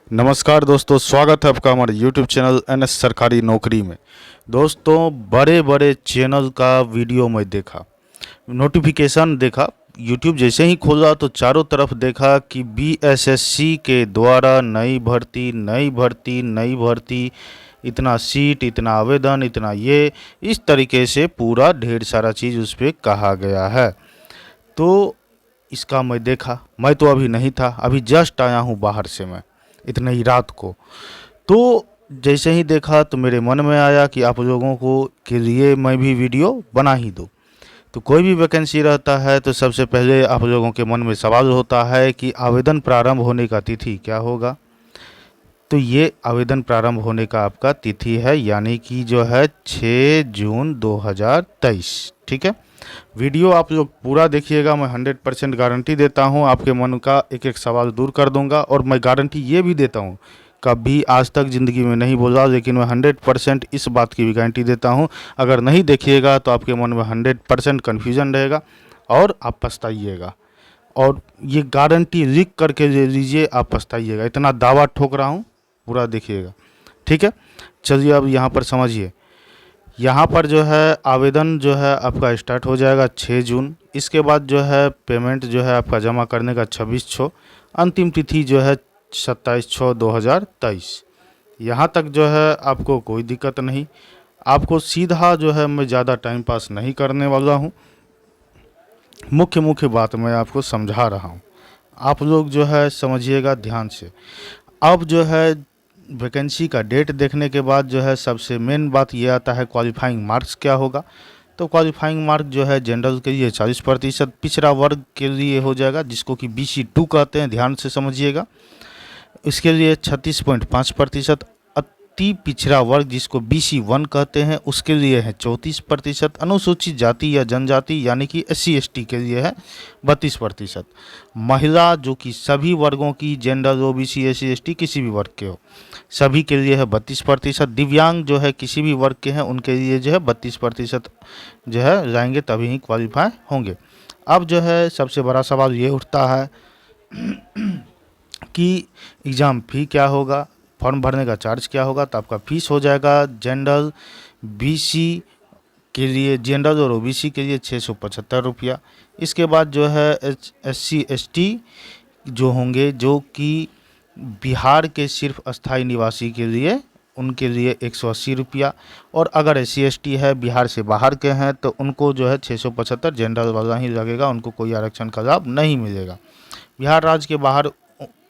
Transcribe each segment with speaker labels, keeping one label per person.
Speaker 1: नमस्कार दोस्तों, स्वागत है आपका हमारे YouTube चैनल NS सरकारी नौकरी में। दोस्तों, बड़े बड़े चैनल का वीडियो मैं देखा, नोटिफिकेशन देखा, YouTube जैसे ही खोला तो चारों तरफ देखा कि BSSC के द्वारा नई भर्ती नई भर्ती नई भर्ती, इतना सीट, इतना आवेदन, इतना ये, इस तरीके से पूरा ढेर सारा चीज़ उस पर कहा गया है। तो इसका मैं देखा, मैं तो अभी नहीं था, अभी जस्ट आया हूँ बाहर से मैं, इतने ही रात को। तो जैसे ही देखा तो मेरे मन में आया कि आप लोगों को के लिए मैं भी वीडियो बना ही दूँ। तो कोई भी वैकेंसी रहता है तो सबसे पहले आप लोगों के मन में सवाल होता है कि आवेदन प्रारंभ होने का तिथि क्या होगा। तो ये आवेदन प्रारंभ होने का आपका तिथि है, यानी कि जो है 6 जून 2023। ठीक है, वीडियो आप लोग पूरा देखिएगा। मैं 100% गारंटी देता हूँ, आपके मन का एक एक सवाल दूर कर दूंगा। और मैं गारंटी ये भी देता हूँ, कभी आज तक ज़िंदगी में नहीं बोला, लेकिन मैं 100% इस बात की भी गारंटी देता हूँ, अगर नहीं देखिएगा तो आपके मन में 100% कन्फ्यूजन रहेगा और आप पछताइएगा। और ये गारंटी लिख करके ले लीजिए, आप पछताइएगा, इतना दावा ठोक रहा हूँ, पूरा देखिएगा। ठीक है, चलिए अब यहाँ पर समझिए। यहाँ पर जो है आवेदन जो है आपका स्टार्ट हो जाएगा 6 जून। इसके बाद जो है पेमेंट जो है आपका जमा करने का 26/6, अंतिम तिथि जो है 27/6/2023। यहाँ तक जो है आपको कोई दिक्कत नहीं। आपको सीधा जो है मैं ज़्यादा टाइम पास नहीं करने वाला हूँ, मुख्य मुख्य बात मैं आपको समझा रहा हूँ, आप लोग जो है समझिएगा ध्यान से। अब जो है वैकेंसी का डेट देखने के बाद जो है सबसे मेन बात ये आता है क्वालिफाइंग मार्क्स क्या होगा। तो क्वालिफाइंग मार्क जो है जनरल के लिए 40%, पिछड़ा वर्ग के लिए हो जाएगा जिसको कि BC2 कहते हैं, ध्यान से समझिएगा, इसके लिए 36.5%। अति पिछड़ा वर्ग जिसको BC1 कहते हैं उसके लिए है 34%। अनुसूचित जाति या जनजाति यानी कि SC/ST के लिए है 32%। महिला जो कि सभी वर्गों की, जेंडर, OBC, SC/ST किसी भी वर्ग के हो, सभी के लिए है 32%। दिव्यांग जो है किसी भी वर्ग के हैं उनके लिए जो है 32% जो है जाएंगे, तभी ही क्वालिफाई होंगे। अब जो है सबसे बड़ा सवाल ये उठता है कि एग्ज़ाम फ़ी क्या होगा, फॉर्म भरने का चार्ज क्या होगा। तो आपका फीस हो जाएगा जनरल BC के लिए, जनरल और OBC के लिए 675 रुपया। इसके बाद जो है SC/ST जो होंगे, जो कि बिहार के सिर्फ अस्थाई निवासी के लिए, उनके लिए 180 रुपया। और अगर SC/ST है, बिहार से बाहर के हैं, तो उनको जो है 675 जनरल वाला ही लगेगा, उनको कोई आरक्षण का लाभ नहीं मिलेगा। बिहार राज्य के बाहर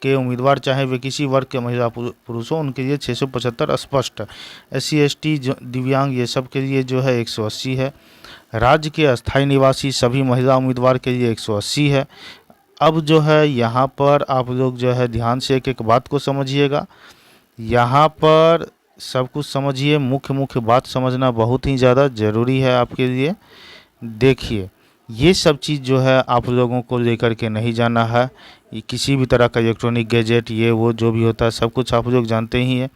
Speaker 1: के उम्मीदवार चाहे वे किसी वर्ग के महिला पुरुष हो, उनके लिए 675 स्पष्ट। SC/ST दिव्यांग ये सब के लिए जो है 180 है। राज्य के अस्थाई निवासी सभी महिला उम्मीदवार के लिए 180 है। अब जो है यहाँ पर आप लोग जो है ध्यान से एक एक बात को समझिएगा, यहाँ पर सब कुछ समझिए, मुख्य मुख्य बात समझना बहुत ही ज़्यादा ज़रूरी है आपके लिए। देखिए, ये सब चीज़ जो है आप लोगों को लेकर के नहीं जाना है, ये किसी भी तरह का इलेक्ट्रॉनिक गैजेट ये वो जो भी होता है सब कुछ आप लोग जानते ही हैं।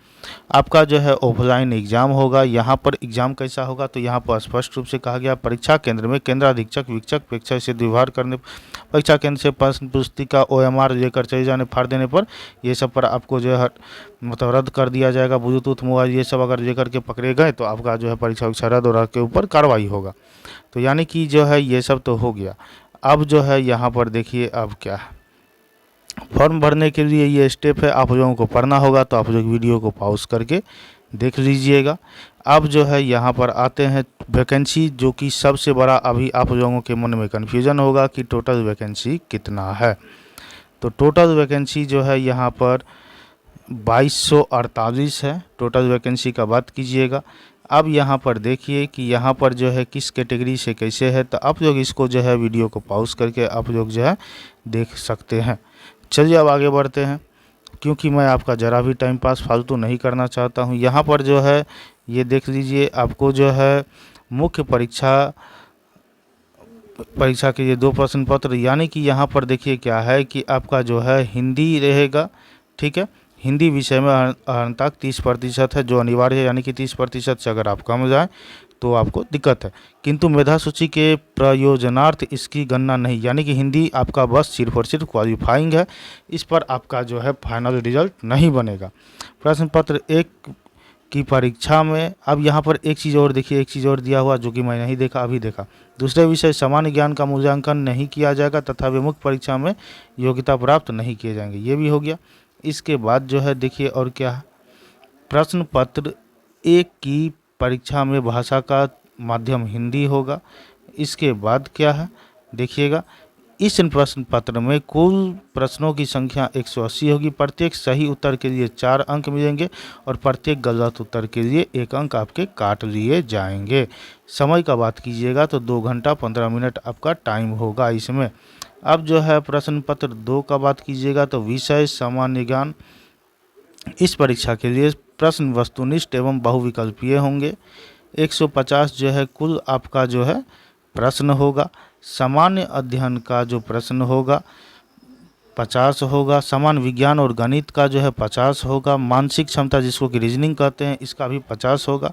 Speaker 1: आपका जो है ऑफलाइन एग्ज़ाम होगा। यहाँ पर एग्ज़ाम कैसा होगा, तो यहाँ पर स्पष्ट रूप से कहा गया, परीक्षा केंद्र में केंद्र अधीक्षक वीक्षक परीक्षा से व्यवहार करने, परीक्षा केंद्र से प्रश्न पुस्तिका OMR लेकर चले जाने, फाड़ देने पर, ये सब पर आपको जो है मतलब रद्द कर दिया जाएगा। ब्लूटूथ मोबाइल ये सब अगर लेकर के पकड़े गए तो आपका जो है परीक्षा उरीक्षा रद्द और आपके ऊपर कार्रवाई होगा। तो यानी कि जो है ये सब तो हो गया। अब जो है यहाँ पर देखिए अब क्या है, फॉर्म भरने के लिए ये स्टेप है, आप लोगों को पढ़ना होगा, तो आप लोग वीडियो को पॉज करके देख लीजिएगा। अब जो है यहाँ पर आते हैं वैकेंसी, जो कि सबसे बड़ा अभी आप लोगों के मन में कन्फ्यूजन होगा कि टोटल वैकेंसी कितना है। तो टोटल वैकेंसी जो है यहाँ पर 2248 है, टोटल वैकेंसी का बात कीजिएगा। अब यहाँ पर देखिए कि यहाँ पर जो है किस कैटेगरी से कैसे है, तो आप लोग इसको जो है वीडियो को पॉज करके आप लोग जो है देख सकते हैं। चलिए अब आगे बढ़ते हैं, क्योंकि मैं आपका ज़रा भी टाइम पास फालतू नहीं करना चाहता हूँ। यहाँ पर जो है ये देख लीजिए, आपको जो है मुख्य परीक्षा के लिए 2 प्रश्न पत्र, यानी कि यहाँ पर देखिए क्या है कि आपका जो है हिंदी रहेगा। ठीक है, हिंदी विषय में अर्हता 30% है जो अनिवार्य है, यानी कि 30% से अगर आप कम जाए तो आपको दिक्कत है। किंतु मेधा सूची के प्रयोजनार्थ इसकी गणना नहीं, यानी कि हिंदी आपका बस सिर्फ और सिर्फ क्वालिफाइंग है, इस पर आपका जो है फाइनल रिजल्ट नहीं बनेगा। प्रश्न पत्र 1 की परीक्षा में अब यहाँ पर एक चीज़ और देखिए, एक चीज़ और दिया हुआ जो कि मैं नहीं देखा, अभी देखा। दूसरे विषय सामान्य ज्ञान का मूल्यांकन नहीं किया जाएगा तथा वे मुख्य परीक्षा में योग्यता प्राप्त नहीं किए जाएंगे, ये भी हो गया। इसके बाद जो है देखिए और क्या है, प्रश्न पत्र 1 की परीक्षा में भाषा का माध्यम हिंदी होगा। इसके बाद क्या है देखिएगा, इस प्रश्न पत्र में कुल प्रश्नों की संख्या 180 होगी। प्रत्येक सही उत्तर के लिए 4 अंक मिलेंगे और प्रत्येक गलत उत्तर के लिए 1 अंक आपके काट लिए जाएंगे। समय का बात कीजिएगा तो 2 घंटा 15 मिनट आपका टाइम होगा इसमें। अब जो है प्रश्न पत्र 2 का बात कीजिएगा तो विषय सामान्य ज्ञान, इस परीक्षा के लिए प्रश्न वस्तुनिष्ठ एवं बहुविकल्पीय होंगे। 150 जो है कुल आपका जो है प्रश्न होगा। सामान्य अध्ययन का जो प्रश्न होगा 50 होगा। सामान्य विज्ञान और गणित का जो है 50 होगा। मानसिक क्षमता जिसको कि रीजनिंग कहते हैं, इसका भी 50 होगा।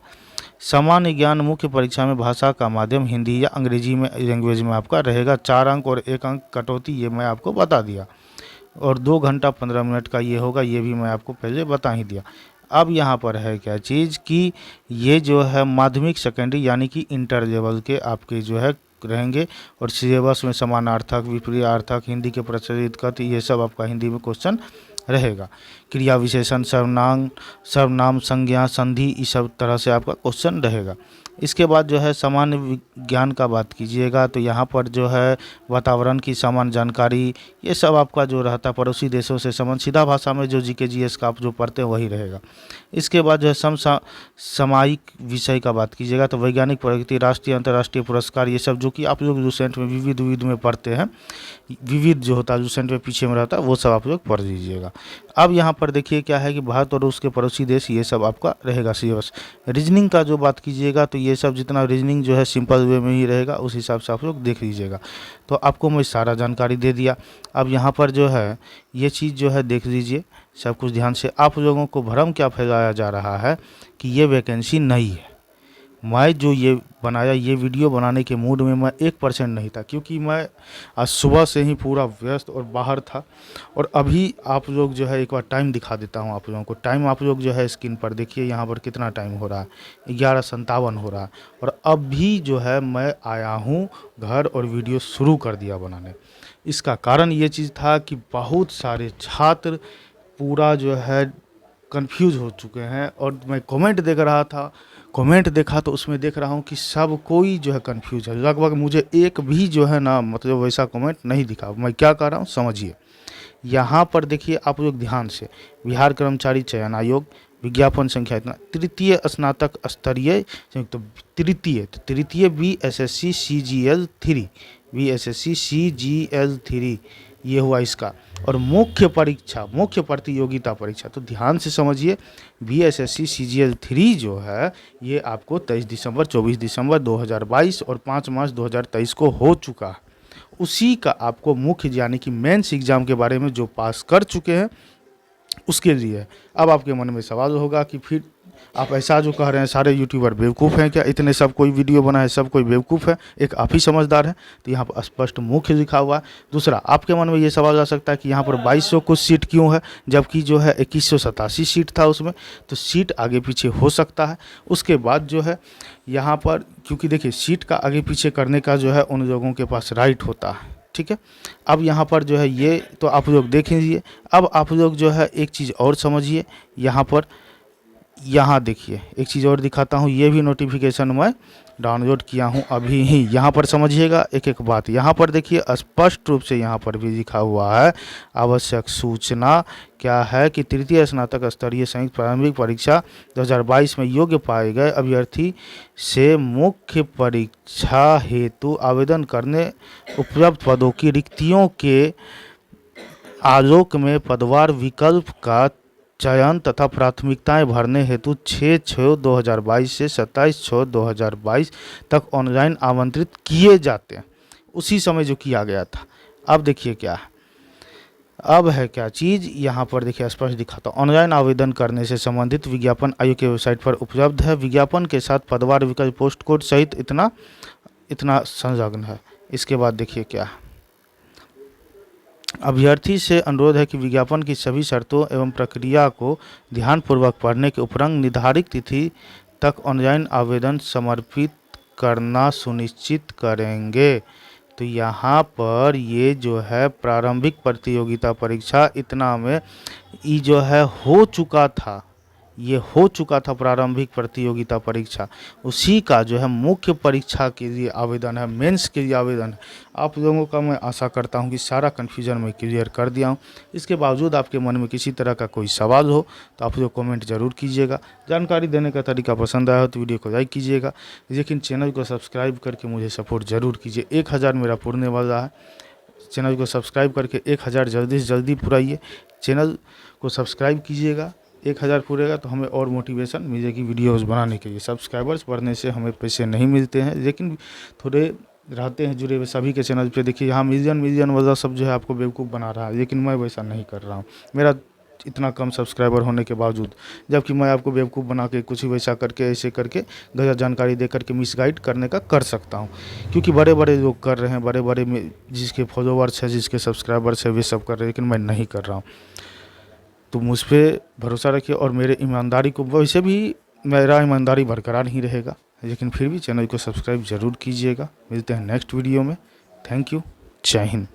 Speaker 1: सामान्य ज्ञान मुख्य परीक्षा में भाषा का माध्यम हिंदी या अंग्रेजी में लैंग्वेज में आपका रहेगा। 4 अंक और 1 अंक कटौती, ये मैं आपको बता दिया। और 2 घंटा 15 मिनट का ये होगा, ये भी मैं आपको पहले बता ही दिया। अब यहाँ पर है क्या चीज़ कि ये जो है माध्यमिक सेकेंडरी यानी कि इंटर लेवल के आपके जो है रहेंगे और सिलेबस में समानार्थक, विपरीतार्थक, हिंदी के प्रचलित कथ्य, ये सब आपका हिंदी में क्वेश्चन रहेगा। क्रिया विशेषण, सर्वनाम, संज्ञा, संधि, इस सब तरह से आपका क्वेश्चन रहेगा। इसके बाद जो है सामान्य विज्ञान का बात कीजिएगा तो यहाँ पर जो है वातावरण की सामान्य जानकारी, ये सब आपका जो रहता है पड़ोसी देशों से संबंध, सीधा भाषा में जो जीके जीएस का आप जो पढ़ते हैं वही रहेगा। इसके बाद जो है समसामयिक विषय का बात कीजिएगा तो वैज्ञानिक प्रगति, राष्ट्रीय अंतर्राष्ट्रीय पुरस्कार, ये सब जो कि आप लोग लूसेंट में विविध में पढ़ते हैं, विविध जो होता है लूसेंट में पीछे में रहता है, वो सब आप लोग पढ़ लीजिएगा। अब यहाँ पर देखिए क्या है कि भारत और रूस के पड़ोसी देश, ये सब आपका रहेगा सिलेबस। रीजनिंग का जो बात कीजिएगा तो ये सब जितना रीजनिंग जो है सिंपल वे में ही रहेगा, उस हिसाब से आप लोग देख लीजिएगा। तो आपको मैं सारा जानकारी दे दिया। अब यहाँ पर जो है ये चीज़ जो है देख लीजिए सब कुछ ध्यान से। आप लोगों को भ्रम क्या फैलाया जा रहा है कि ये वैकेंसी नहीं है। मैं जो ये बनाया, ये वीडियो बनाने के मूड में मैं 1% नहीं था, क्योंकि मैं आज सुबह से ही पूरा व्यस्त और बाहर था। और अभी आप लोग जो है एक बार टाइम दिखा देता हूँ आप लोगों को। टाइम आप लोग जो है स्क्रीन पर देखिए, यहाँ पर कितना टाइम हो रहा है, 11:57 हो रहा है। और अभी जो है मैं आया हूँ घर और वीडियो शुरू कर दिया बनाने। इसका कारण ये चीज़ था कि बहुत सारे छात्र पूरा जो है कंफ्यूज हो चुके हैं। और मैं कमेंट देख रहा था, कमेंट देखा तो उसमें देख रहा हूँ कि सब कोई जो है कंफ्यूज है। लगभग मुझे एक भी जो है ना मतलब वैसा कमेंट नहीं दिखा। मैं क्या कर रहा हूँ समझिए। यहाँ पर देखिए आप लोग ध्यान से, बिहार कर्मचारी चयन आयोग, विज्ञापन संख्या इतना, तृतीय स्नातक स्तरीय संयुक्त, तृतीय BSSC CGL 3, BSSC CGL 3 ये हुआ इसका। और मुख्य परीक्षा, मुख्य प्रतियोगिता परीक्षा, तो ध्यान से समझिए, BSSC CGL 3 जो है ये आपको 23 दिसंबर, 24 दिसंबर 2022 और 5 मार्च 2023 को हो चुका है। उसी का आपको मुख्य यानी कि मेंस एग्जाम के बारे में जो पास कर चुके हैं उसके लिए। अब आपके मन में सवाल होगा कि फिर आप ऐसा जो कह रहे हैं सारे यूट्यूबर बेवकूफ़ हैं क्या, इतने सब कोई वीडियो बना है सब कोई बेवकूफ़ है, एक आप ही समझदार है। तो यहाँ पर स्पष्ट मुख्य लिखा हुआ है। दूसरा, आपके मन में ये सवाल आ सकता है कि यहाँ पर 2200 कुछ सीट क्यों है, जबकि जो है 2187 सीट था उसमें, तो सीट आगे पीछे हो सकता है। उसके बाद जो है यहाँ पर, क्योंकि देखिए सीट का आगे पीछे करने का जो है उन लोगों के पास राइट होता है, ठीक है। अब यहाँ पर जो है ये तो आप लोग देख लीजिए। अब आप लोग जो है एक चीज़ और समझिए, यहाँ पर यहाँ देखिए एक चीज़ और दिखाता हूँ, ये भी नोटिफिकेशन मैं डाउनलोड किया हूँ अभी ही। यहाँ पर समझिएगा एक एक बात। यहाँ पर देखिए स्पष्ट रूप से यहाँ पर भी लिखा हुआ है, आवश्यक सूचना क्या है कि तृतीय स्नातक स्तरीय संयुक्त प्रारंभिक परीक्षा 2022 में योग्य पाए गए अभ्यर्थी से मुख्य परीक्षा हेतु आवेदन करने उपलब्ध पदों की रिक्तियों के आलोक में पदवार विकल्प का चयन तथा प्राथमिकताएं भरने हेतु 6/6/2022 से 27/6/2022 तक ऑनलाइन आमंत्रित किए जाते हैं। उसी समय जो किया गया था। अब देखिए क्या है, अब है क्या चीज़, यहाँ पर देखिए स्पष्ट दिखाता हूँ। ऑनलाइन आवेदन करने से संबंधित विज्ञापन आयोग की वेबसाइट पर उपलब्ध है। विज्ञापन के साथ पदवार विकल्प पोस्ट कोड सहित इतना संलग्न है। इसके बाद देखिए क्या, अभ्यर्थी से अनुरोध है कि विज्ञापन की सभी शर्तों एवं प्रक्रिया को ध्यानपूर्वक पढ़ने के उपरांत निर्धारित तिथि तक ऑनलाइन आवेदन समर्पित करना सुनिश्चित करेंगे। तो यहाँ पर ये जो है प्रारंभिक प्रतियोगिता परीक्षा इतना में ये जो है हो चुका था, ये हो चुका था प्रारंभिक प्रतियोगिता परीक्षा, उसी का जो है मुख्य परीक्षा के लिए आवेदन है, मेंस के लिए आवेदन है। आप लोगों का मैं आशा करता हूं कि सारा कन्फ्यूजन मैं क्लियर कर दिया हूं। इसके बावजूद आपके मन में किसी तरह का कोई सवाल हो तो आप लोग कमेंट जरूर कीजिएगा। जानकारी देने का तरीका पसंद आया हो तो वीडियो को लाइक कीजिएगा, लेकिन चैनल को सब्सक्राइब करके मुझे सपोर्ट ज़रूर कीजिए। 1000 मेरा पुरने वाला है, चैनल को सब्सक्राइब करके 1000 जल्दी से जल्दी पुराइए। चैनल को सब्सक्राइब कीजिएगा, 1000 पूरेगा तो हमें और मोटिवेशन मिलेगी वीडियोस बनाने के लिए। सब्सक्राइबर्स बढ़ने से हमें पैसे नहीं मिलते हैं, लेकिन थोड़े रहते हैं जुड़े हुए सभी के चैनल पे। देखिए यहाँ मिलियन वाला सब जो है आपको बेवकूफ़ बना रहा है, लेकिन मैं वैसा नहीं कर रहा हूँ। मेरा इतना कम सब्सक्राइबर होने के बावजूद, जबकि मैं आपको बेवकूफ़ बना के कुछ ही वैसा करके ऐसे करके गलत जानकारी दे करके मिसगाइड करने का कर सकता हूँ, क्योंकि बड़े बड़े लोग कर रहे हैं, बड़े बड़े में जिसके फॉलोवर्स है, जिसके सब्सक्राइबर्स है, वे सब कर रहे हैं, लेकिन मैं नहीं कर रहा हूँ। तो मुझ पर भरोसा रखिए और मेरे ईमानदारी को, वैसे भी मेरा ईमानदारी बरकरार ही रहेगा, लेकिन फिर भी चैनल को सब्सक्राइब ज़रूर कीजिएगा। मिलते हैं नेक्स्ट वीडियो में। थैंक यू, जय हिंद।